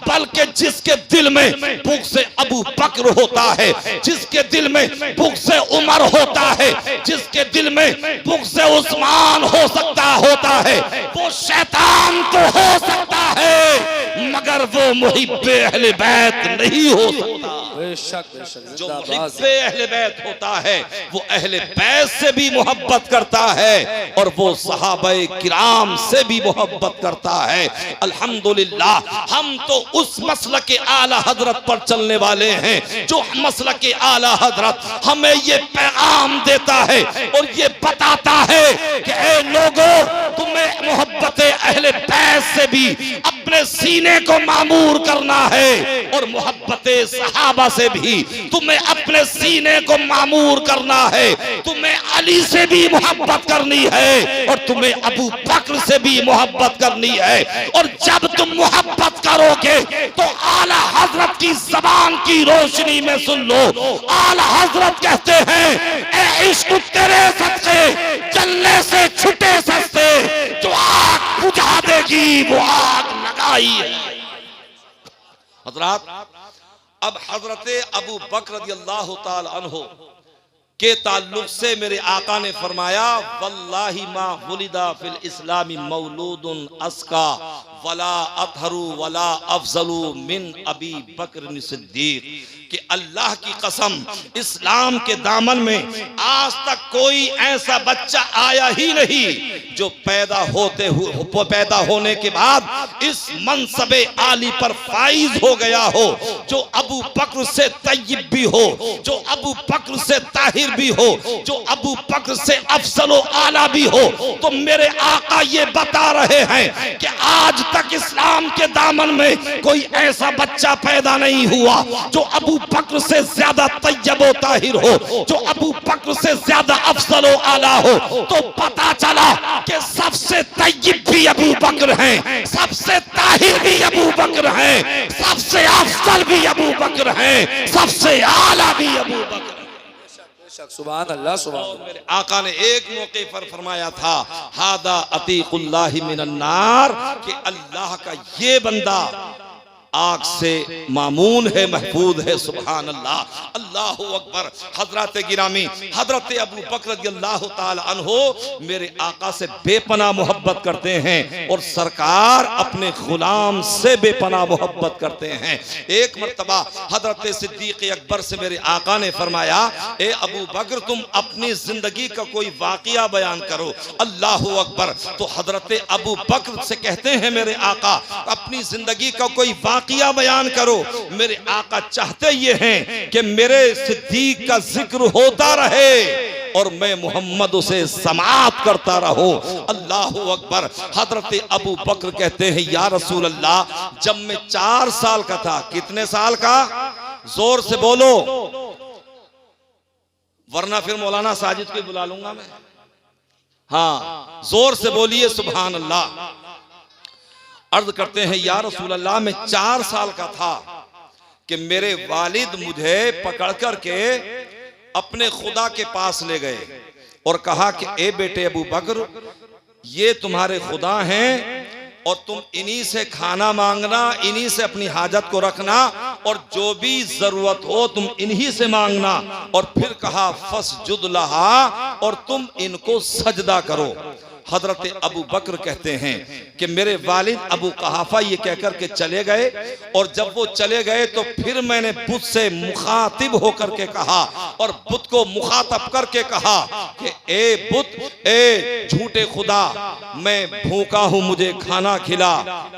बल्कि जिसके दिल में भूख से अबू बकर होता है, जिसके दिल में भूख से उमर होता है, जिसके दिल में भूख से उस्मान हो सकता होता है, वो शैतान तो हो सकता है मगर वो मुहिब्बे अहले बैत नहीं हो सकता। बेशक जो मुहिब्बे अहले बैत होता है वो अहले बैत से भी मोहब्बत करता है और वो सहाबाए किराम से भी मोहब्बत करता है। अल्हम्दुलिल्लाह हम तो उस मसलक के आला हजरत पर चलने वाले हैं जो मसलक के आला हजरत हमें ये पैगाम देता है और ये बताता है कि ऐ लोगों, तुम्हें मोहब्बत अहले बैत से भी अपने सीने को मामूर करना है और मोहब्बत सहाबा से भी तुम्हें अपने सीने को मामूर करना है। तुम्हें अली से भी मोहब्बत करनी है और तुम्हें अबू बकर से भी मोहब्बत करनी है। और जब तुम मोहब्बत करोगे तो आला हजरत की जबान की रोशनी में सुन लो, आला हजरत कहते हैं, ए इश्क तेरे सदके जलने से छुटे सस्ते, जो आग बुझा देगी वो आग लगाई है। हजरत अब हजरत अबू बकर रज़ियल्लाहु ताला अन्हु के ताल्लुक से मेरे आका ने फरमाया, वल्लाहि मा वुलिदा फिल इस्लामी मौलूदुन अस्का वला अतहरू वला अफजलु मिन अबी बकर सिद्दीक, कि अल्लाह की कसम इस्लाम के दामन में आज तक कोई ऐसा बच्चा आया ही नहीं जो पैदा होने के बाद इस मनसबे आली पर फाइज हो गया हो, जो अबू बकर से तय्यब भी हो, जो अबू बकर से ताहिर भी हो, जो अबू बकर से अफजल व आला भी हो। तो मेरे आका ये बता रहे हैं कि आज तक इस्लाम के दामन में कोई ऐसा बच्चा पैदा नहीं हुआ जो अबू बकर से ज्यादा तय्यब व ताहिर हो, जो अबू बकर से ज्यादा अफजल व आला हो। तो पता चला कि सबसे तय्यब भी अबू बकर हैं, सबसे ताहिर भी अबू बकर हैं, सबसे अफजल भी अबू बकर हैं, सबसे आला भी अबू बकर। सुभान अल्लाह, सुभान अल्लाह। मेरे आका ने एक मौके पर फरमाया था, हादा अतीकुल्लाहि मिनन नार, कि अल्लाह का ये बंदा आग से मामून है, महफूज है। सुभान अल्लाह, अल्लाहु अकबर। हजरत गिरामी हजरत अबू बकर रज़ियल्लाहु ताला अन्हु मेरे आका से बेपनाह मोहब्बत करते हैं और सरकार अपने गुलाम से बेपनाह मोहब्बत करते हैं। एक मर्तबा हजरत सिद्दीक अकबर से मेरे आका ने फरमाया, ए अबू बकर, तुम अपनी जिंदगी का कोई वाकया बयान करो। अल्लाहु अकबर। तो हजरत अबू बकर से कहते हैं मेरे आका, अपनी जिंदगी का कोई वाकया बयान करो। मेरे आका चाहते ये हैं कि मेरे सिद्दीक का जिक्र होता रहे और मैं मोहम्मद उसे समाअत करता रहूं। अल्लाहु अकबर। हजरत अबू बकर कहते हैं, या रसूल अल्लाह, जब मैं 4 साल का था। कितने साल का? जोर से बोलो, वरना फिर मौलाना साजिद को बुला लूंगा मैं। हाँ, जोर से बोलिए सुभान अल्लाह। अर्ज करते हैं, या रसूल अल्लाह, मैं 4 साल का था कि मेरे वालिद मुझे पकड़ करके अपने खुदा के पास ले गए और कहा कि ए बेटे अबू बकर, ये तुम्हारे खुदा हैं और तुम इन्हीं से खाना मांगना, इन्हीं से अपनी हाजत को रखना और जो भी जरूरत हो तुम इन्हीं से मांगना। और फिर कहा फसजुद लहा, और तुम इनको सजदा करो। हजरत अबू बकर कहते हैं कि मेरे वालिद अबू कहाफा ये कहकर के चले गए, और जब वो चले गए तो फिर मैंने बुत से मुखातिब होकर के कहा और बुत को मुखातब करके कहा कि ए बुत, ए झूठे खुदा, मैं भूखा हूं, मुझे खाना खिला,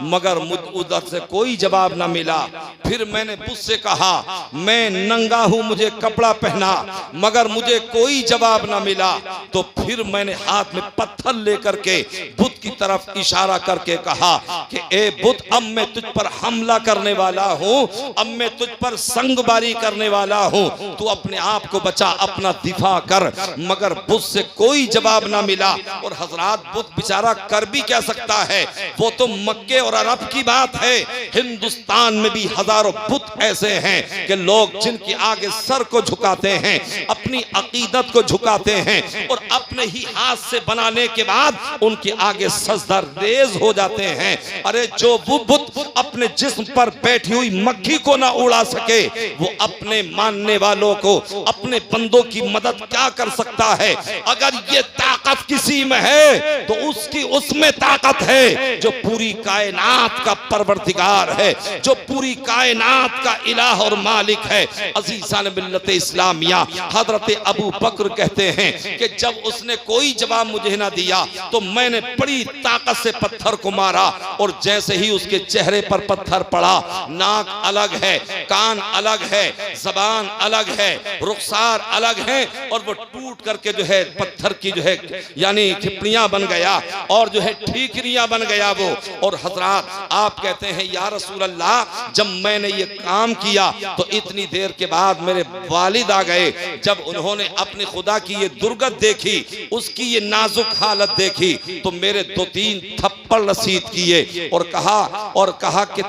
मगर मुझ उधर से कोई जवाब ना मिला। फिर मैंने बुत से कहा मैं नंगा हूं, मुझे कपड़ा पहना, मगर मुझे कोई जवाब ना मिला। तो फिर मैंने हाथ में पत्थर लेकर के बुत की तरफ इशारा करके कहा कि ए बुत, अब मैं तुझ पर हमला करने वाला हूं, अब मैं तुझ पर संगबारी करने वाला हूं, तू अपने आप को बचा, अपना दिफा कर। मगर बुत से कोई जवाब ना मिला। और हजरात, बुत बेचारा कर भी क्या सकता है, वो तो मक्के और अरब की बात है। हिंदुस्तान में भी हजारों बुत ऐसे हैं कि लोग जिनके आगे सर को झुकाते हैं, अपनी अकीदत को झुकाते हैं, और अपने ही हाथ से बनाने के बाद उनके आगे सजदा रेज हो जाते हैं। अरे जो वो बुत अपने जिस्म पर बैठी हुई मक्खी को ना उड़ा सके, वो अपने मानने वालों को, अपने बंदों की मदद क्या कर सकता है। अगर ये ताकत किसी में है तो उसकी उसमें ताकत है जो पूरी कायनात का परवरदिगार है, जो पूरी कायनात का इलाह और मालिक है। अजीज़ान मिल्लत इस्लामिया, हजरत अबू बकर कहते हैं कि जब उसने कोई जवाब मुझे ना दिया तो मैंने बड़ी ताकत से पत्थर को मारा, और जैसे ही उसके चेहरे पर पत्थर पड़ा, नाक अलग है, कान अलग है, जबान अलग है, रुखसार अलग है, और वो टूट करके जो है पत्थर की जो है यानी खिपड़ियां बन गया, और जो है ठीकरियां बन गया वो। और हजरात, आप कहते हैं या रसूल अल्लाह, जब मैंने ये काम किया तो इतनी देर के बाद मेरे वालिद आ गए। जब उन्होंने अपने खुदा की ये दुर्गत देखी, उसकी ये नाजुक हालत देखी, तो मेरे 2-3 थप्पड़ रसीद किए और कहा कि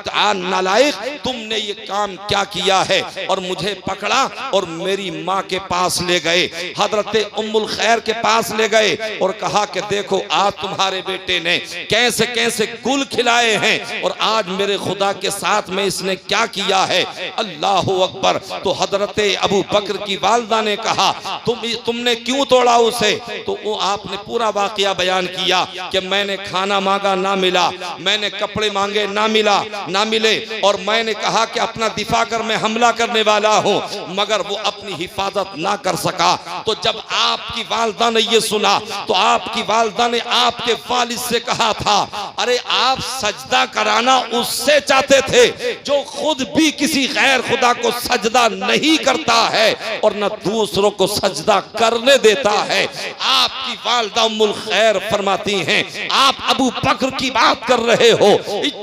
नालायक, तुमने ये काम क्या किया है, और मुझे पकड़ा और मेरी माँ के पास ले गए, हजरत उम्मुल खैर के पास ले गए, और कहा कि देखो आज तुम्हारे बेटे ने कैसे कैसे गुल खिलाए हैं, और आज मेरे खुदा के साथ में इसने क्या किया है। अल्लाह अकबर। तो हजरत अबू बकर की वालदा ने कहा तुमने क्यों तोड़ा उसे, तो वो आपने पूरा वाकया बयान किया कि मैंने खाना मांगा ना मिला, मैंने कपड़े मांगे ना मिले, और मैंने कहा कि अपना दिफा कर, मैं हमला करने वाला हूं, मगर वो अपनी हिफाजत ना कर सका। तो जब आपकी वालदा ने ये सुना तो आपकी वालदा ने आपके वालिद से कहा था, अरे आप सजदा कराना उससे चाहते थे जो खुद भी किसी गैर खुदा को सजदा नहीं करता है और न दूसरों को सजदा करने देता है। आपकी वालदा उम्मुल खैर फरमाती हैं, आप अबू बकर की बात कर रहे हो,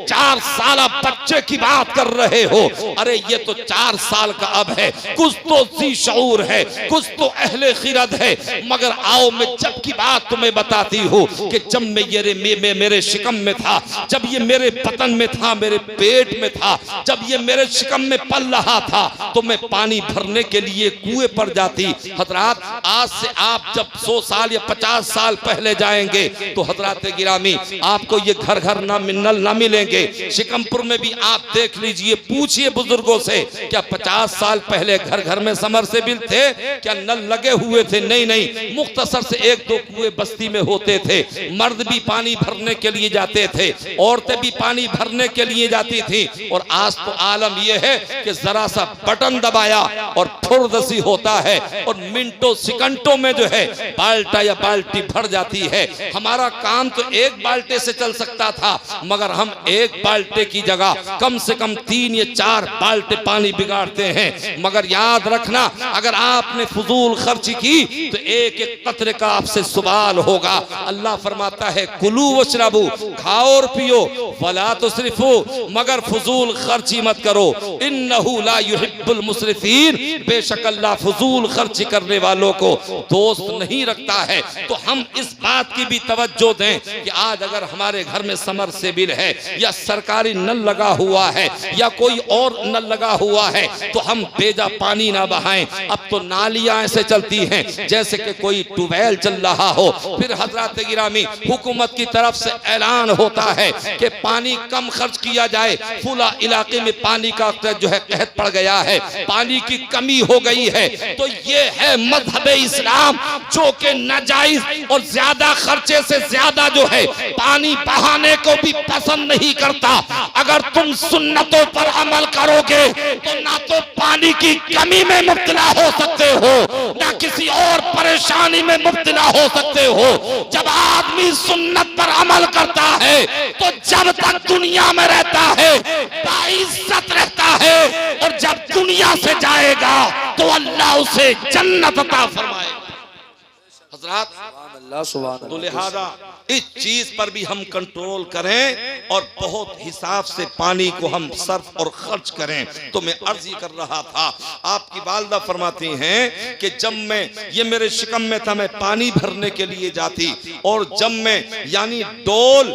4 साल बच्चे की बात कर रहे हो। अरे ये तो 4 साल का अब है, कुछ तो ज़ी शऊर है, कुछ तो अहले खिरद है। मगर आओ मैं जब की बात तुम्हें बताती हूँ कि जब मैं मेरे शिकम में था, जब ये मेरे बतन में था, मेरे पेट में था, जब ये मेरे शिकम में पल रहा था, तो मैं पानी भरने के लिए कुएं पर जाती। हजरात, आज से आप जब 100 साल या 50 साल पहले जाएंगे तो हजरात गिरामी आपको ये घर घर नल ना मिलेंगे। शिकमपुर में भी आप देख लीजिए, पूछिए बुजुर्गों से, क्या 50 साल पहले घर घर में समरसेबिल थे, क्या नल लगे हुए थे? नहीं, मुख्तसर से 1-2 कुएं बस्ती में होते थे। मर्द भी पानी भरने के लिए जाते थे, औरतें भी पानी भरने के लिए जाती थी। और आज तो आलम यह है कि जरा सा बटन दबाया और फुर्दसी होता है और मिनटों सेकंडों में जो है बाल्टा या बाल्टी भर जाती है। हमारा काम तो 1 बाल्टे से चल सकता था, मगर हम 1 बाल्टे की जगह कम से कम 3 या 4 बाल्टे पानी बिगाड़ते हैं। मगर याद रखना, अगर आपने फजूल खर्ची की तो एक एक कतरे का आपसे सवाल होगा। अल्लाह फरमाता है, कुलू वशरबू, खाओ और पियो, वला तुसरिफू, मगर फजूल खर्ची मत करो, इन्नहु ला युहिब्बुल मुसरिफीन, बेशक अल्लाह फजूल खर्ची करने वालों को दोस्त नहीं रखता है। तो हम इस बात की भी तवज्जो दें कि आज अगर हमारे घर में समरसेबिल है या सरकारी नल लगा हुआ है या कोई और नल लगा हुआ है, तो हम बेजा पानी ना बहाएं। अब तो नालियां ऐसे चलती हैं जैसे कि कोई ट्यूबवेल चल रहा हो। फिर हजरात गिरामी, हुकूमत की तरफ से ऐलान ऐलान होता है कि पानी कम खर्च किया जाए, फुला इलाके में पानी का जो है कहत पड़ गया है, पानी की कमी हो गई है, तो ये है मजहब इस्लाम जो कि नाजायज और ज्यादा खर्चे से ज्यादा जो है पानी बहाने को भी पसंद नहीं करता। अगर तुम सुन्नतों पर अमल करोगे तो ना तो पानी की कमी में मुब्तला हो सकते हो, ना किसी और परेशानी में मुब्तला हो सकते हो। जब आदमी सुन्नत पर अमल करता है तो जब तक दुनिया में रहता है बाइज्जत रहता है, और जब दुनिया से जाएगा तो अल्लाह उसे जन्नत अता फरमाएगा। हज़रात, तो लिहाजा इस चीज पर भी हम कंट्रोल करें और बहुत हिसाब से पानी को हम सर्फ और खर्च करें। तो मैं अर्ज ही कर रहा था, आपकी वालिदा फरमाती हैं कि जब मैं, ये मेरे शिकम में था, मैं पानी भरने के लिए जाती, और जब मैं यानी डोल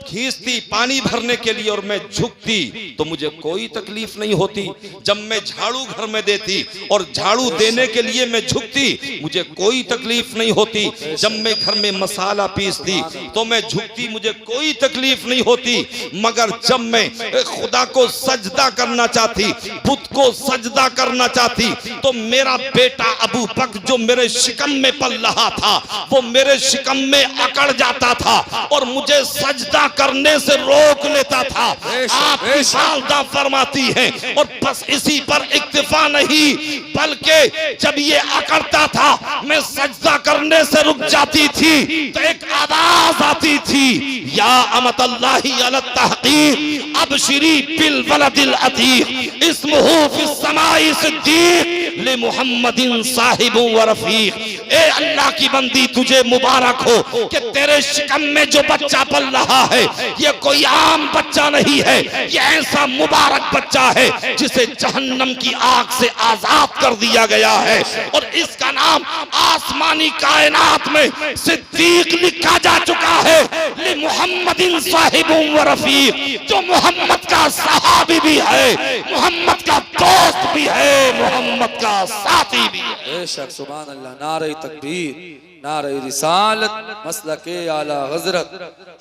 खींचती पानी भरने के लिए और मैं झुकती तो मुझे कोई तकलीफ नहीं होती। जब मैं झाड़ू घर में देती और झाड़ू देने के लिए मैं झुकती मुझे कोई तकलीफ नहीं होती। जब मैं घर में मसाला पीसती तो मैं झुकती, मुझे कोई तकलीफ नहीं होती। मगर जब मैं खुदा को सजदा करना चाहती, बुत को सजदा करना चाहती, तो मेरा बेटा अबू बकर जो मेरे शिकम में पल रहा था वो मेरे शिकम में अकड़ जाता था और मुझे सजदा करने से रोक लेता था। आपकी वालिदा फरमाती हैं, और बस इसी पर इक्तिफा नहीं बल्कि जब ये अकड़ता था मैं सजदा करने से रुक जाती थी तो एक आवाज आती थी, या अमतल्लाहि अला तहकीक अबशिरी बिल वलदिल अतीक इस्मुहु फिस समाई सिद्दीक ले मुहम्मदिन साहिबु व रफीक। ए अल्लाह की बंदी, तुझे मुबारक हो कि तेरे शिकम में जो बच्चा पल रहा है ये कोई आम बच्चा नहीं है, ये ऐसा मुबारक बच्चा है जिसे जहन्नम की आग से आजाद कर दिया गया है, और इसका नाम आसमानी कायनात में सिद्दीक लिखा जा चुका है। ले मुहम्मदिन साहिबु व रफीक, जो मोहम्मद का सहाबी भी है, मोहम्मद का दोस्त भी है, मोहम्मद का साथी भी है। बेशक, सुभान अल्लाह, नारे तकबीर, नारे रिसालत, मसलके आला हजरत,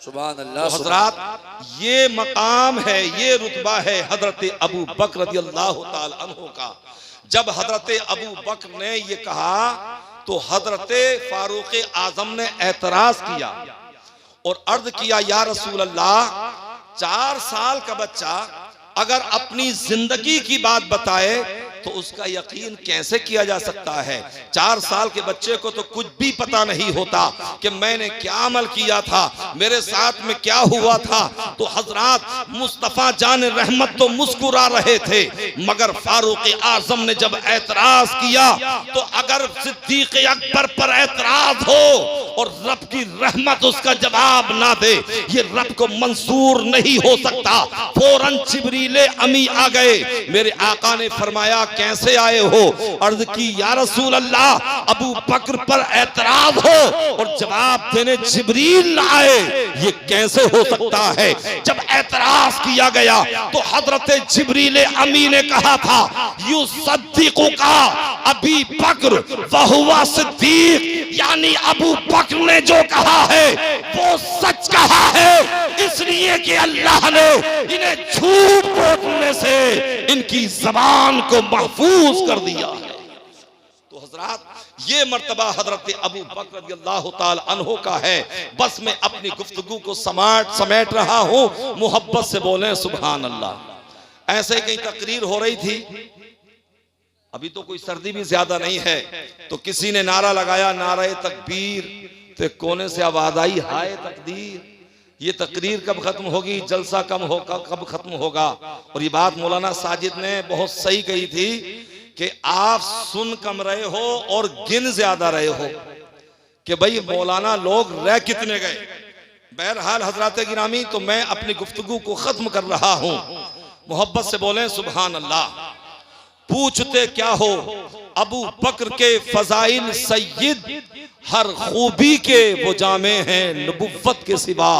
सुभान अल्लाह। हजरात, ये मकाम है, ये रुतबा है हजरत अबू बकर रज़ियल्लाहु ताला अन्हु का। जब हजरत अबू बकर ने ये कहा तो हजरत फारूक आजम ने एतराज किया और अर्ज किया, या रसूल अल्लाह, 4 साल का बच्चा अगर अपनी जिंदगी की बात बताए तो उसका यकीन कैसे किया जा सकता है? 4 साल के बच्चे को तो कुछ भी पता नहीं होता कि मैंने क्या अमल किया था, मेरे साथ में क्या हुआ था। तो हजरात, मुस्तफा जान रहमत तो मुस्कुरा रहे थे, मगर फारूक आजम ने जब एतराज किया तो अगर सिद्दीक अकबर पर एतराज हो और रब की रहमत उसका जवाब ना दे, ये रब को मंसूर नहीं हो सकता। फौरन जिब्रील अमी आ गए, मेरे आका ने फरमाया, कैसे आए हो? अर्ज की, या रसूल अल्लाह, अबू बकर पर एतराज हो और जवाब देने जिब्रील आए, ये कैसे हो सकता है? जब एतराज किया गया तो हजरत जिब्रील अमी ने कहा था, यू सद्दीकु का अबी बकर वहुवा सिद्दीक, यानी अबू बकर ने जो कहा है वो सच कहा है, इसलिए कि अल्लाह ने इन्हें झूठ बोलने से इनकी जबान को महफूज कर दिया है। तो हजरात, ये मर्तबा हजरत अबू बकर रज़ियल्लाहु ताला अन्हु का है। बस मैं अपनी गुफ्तगू को समेट रहा हूँ, मोहब्बत से बोलें सुभान अल्लाह। ऐसे कहीं तकरीर हो रही थी, अभी तो कोई सर्दी भी ज्यादा नहीं है, तो किसी ने नारा लगाया, नारा तकबीर, तो कोने से आवाज आई, हाय तकदीर, ये तकरीर कब खत्म होगी, जलसा कब खत्म होगा। और ये बात मौलाना साजिद ने बहुत सही कही थी कि आप सुन कम रहे हो और गिन ज्यादा रहे हो कि भाई मौलाना लोग रह कितने गए। बहरहाल हजरात गिरामी, तो मैं अपनी गुफ्तगू को खत्म कर रहा हूँ। मोहब्बत से बोलें सुभान अल्लाह। पूछते क्या हो, अबू बकर के फजाइल सय्यद, हर खूबी के वो जामे हैं नबुव्वत के सिवा,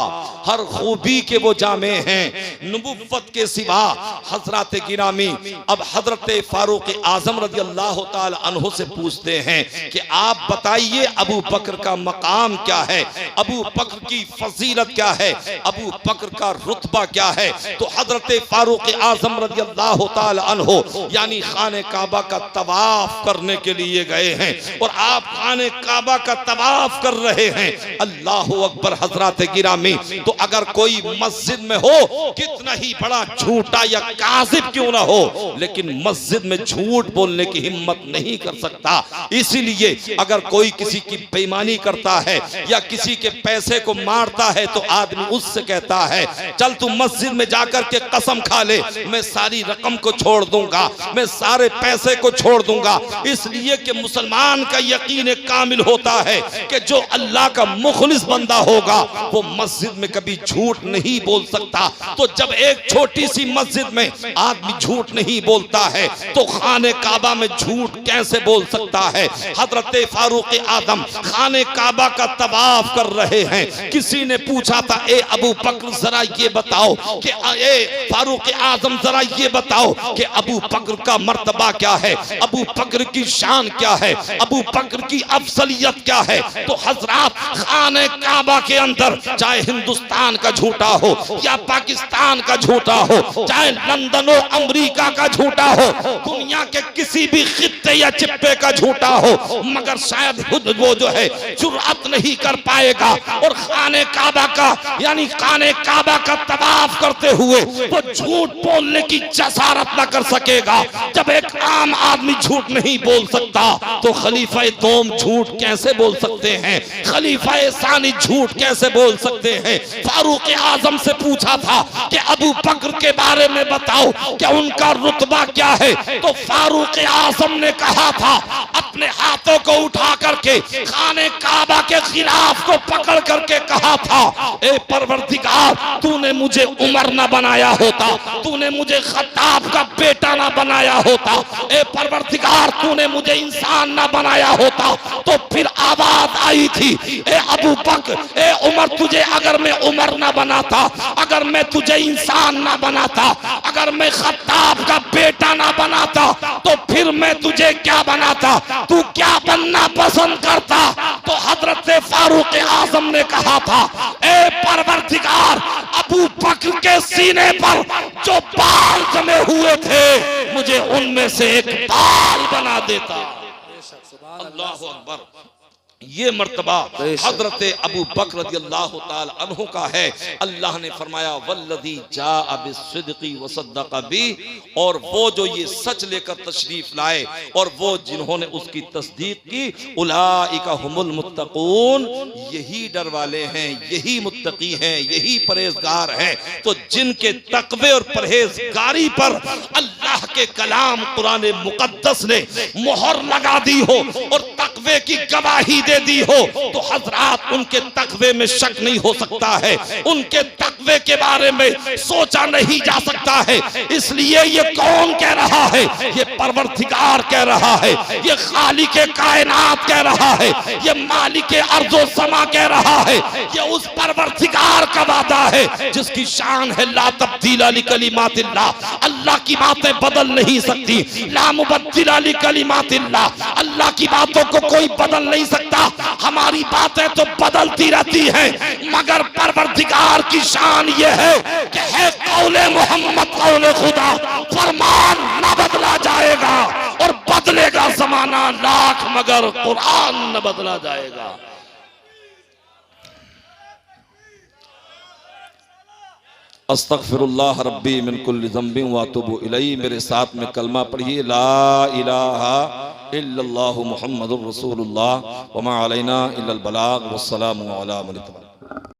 हर खूबी के वो जामे हैं नबुव्वत के सिवा। हजरत गिरामी अब हजरत फारूक आजम रज़ी अल्लाह ताला अन्हु से पूछते हैं कि आप बताइए अबू बकर का मकाम क्या है, अबू बकर की फजीलत क्या है, अबू बकर का रुतबा क्या है। तो हजरत फारूक आजम रज़ी अल्लाह ताला अन्हु यानी खाने काबा का तवाफ करने के लिए गए हैं और आप खाने काबा का तवाफ कर रहे हैं। अल्लाह अकबर हजरत गिरामी। तो अगर कोई मस्जिद में हो, कितना ही बड़ा झूठा या काजिब क्यों ना हो, लेकिन मस्जिद में झूठ बोलने की हिम्मत नहीं कर सकता। इसीलिए अगर कोई किसी की बेईमानी करता है या किसी के पैसे को मारता है तो आदमी उससे कहता है चल तू मस्जिद में जाकर के कसम खा ले, मैं सारी रकम को छोड़ दूंगा, मैं सारे पैसे को छोड़ दूंगा। इसलिए कि मुसलमान का यकीन कामिल होता है कि जो अल्लाह का मुखलिस बंदा होगा वो मस्जिद में कभी झूठ नहीं बोल सकता। तो जब एक छोटी सी मस्जिद में आदमी झूठ नहीं बोलता है तो खाने काबा में झूठ कैसे बोल सकता है। हजरत फारूक आदम खाने काबा का तवाफ कर रहे हैं। किसी ने पूछा था ए अबू बकर जरा ये बताओ कि ए फारूक आजम जरा ये बताओ कि अबू बकर का मर्तबा क्या है, अबू बकर की शान क्या है, अबू बकर की अफजलियत क्या है। तो हजरात खाने काबा के अंदर चाहे हिंदुस्तान का झूठा हो या पाकिस्तान का झूठा हो, चाहे लंदन और अमेरिका का झूठा हो, दुनिया के किसी भी खित्ते या चिप्पे का झूठा हो, मगर शायद खुद वो जो है जुर्अत नहीं कर पाएगा और खाने काबा का यानी खाने काबा का तवाफ करते हुए वो झूठ बोलने की जसारत न कर सकेगा। जब एक आम आदमी झूठ नहीं बोल सकता तो खलीफा दोम झूठ कैसे बोल सकते हैं, खलीफा सानी झूठ कैसे बोल सकते हैं। फारूक आजम से पूछा था कि अबू बकर के बारे में बताओ क्या उनका रुतबा क्या है। तो फारूक आजम ने कहा था अपने हाथों को उठा करके खाने काबा के खिलाफ को पकड़ करके कहा था ए परवरदिगार तूने मुझे उमर ना बनाया होता, तूने मुझे खत्ताब का बेटा ना बनाया होता, ए परवरदिगार तूने मुझे इंसान ना बनाया होता तो फिर आवाज आई थी ए अबू बकर ए उमर तुझे अगर मैं उमर ना बनाता, अगर मैं तुझे इंसान ना बनाता, अगर मैं खत्ताब का बेटा ना बनाता तो फिर मैं तुझे क्या बनाता, तू क्या बनना पसंद करता। तो हजरत फारूक आजम ने कहा था ए परवरदिगार अबू बकर के सीने पर जो बाल जमे हुए थे मुझे उनमें से एक बाल बना देता। अल्लाह अकबर। ये मर्तबा हजरत अबू बकर रज़ियल्लाहु ताला अन्हु का है। अल्लाह ने फरमाया वल्लज़ी जाअ बिस्सिद्क़ि वसद्दक़ बि, और वो जो ये सच लेकर तशरीफ लाए और वो जिन्होंने उसकी तस्दीक की, उलाइका हुमुल मुत्तक़ून, यही डर वाले हैं, यही मुत्तकी हैं, यही परहेजगार हैं। तो जिनके तकवे और परहेजगारी पर अल्लाह के कलाम कुरान मुक़द्दस ने मोहर लगा दी हो और तकवे की गवाही दे दी हो तो हजरात उनके तकवे में शक नहीं हो सकता है, उनके तकवे के बारे में सोचा नहीं जा सकता है। इसलिए ये कौन कह रहा है, ये परवरदिगार कह रहा है, ये खालिक कायनात कह रहा है, ये मालिक अर्ज़ो समा कह रहा है। ये उस परवरदिगार का वादा है जिसकी शान है ला तब्दीला लिकलिमातिल्लाह, अल्लाह की बातें बदल नहीं सकती, ला मुबद्दिला लिकलिमातिल्लाह, अल्लाह की बातों को कोई बदल नहीं सकता। हमारी बातें तो बदलती रहती हैं मगर परवरदिगार की शान ये है कि है कौले मोहम्मद कौले खुदा, फरमान न बदला जाएगा और बदलेगा जमाना लाख मगर कुरान न बदला जाएगा। अस्तगफिरुल्लाह रब्बी मिन कुल्लि ज़ंबिन व अतूबु इलैहि। मेरे साथ में कलमा पढ़िए ला इलाहा इल्लल्लाहु मुहम्मदुर रसूलुल्लाह व मा अलैना इल्लल बलाग वस्सलामु अला मन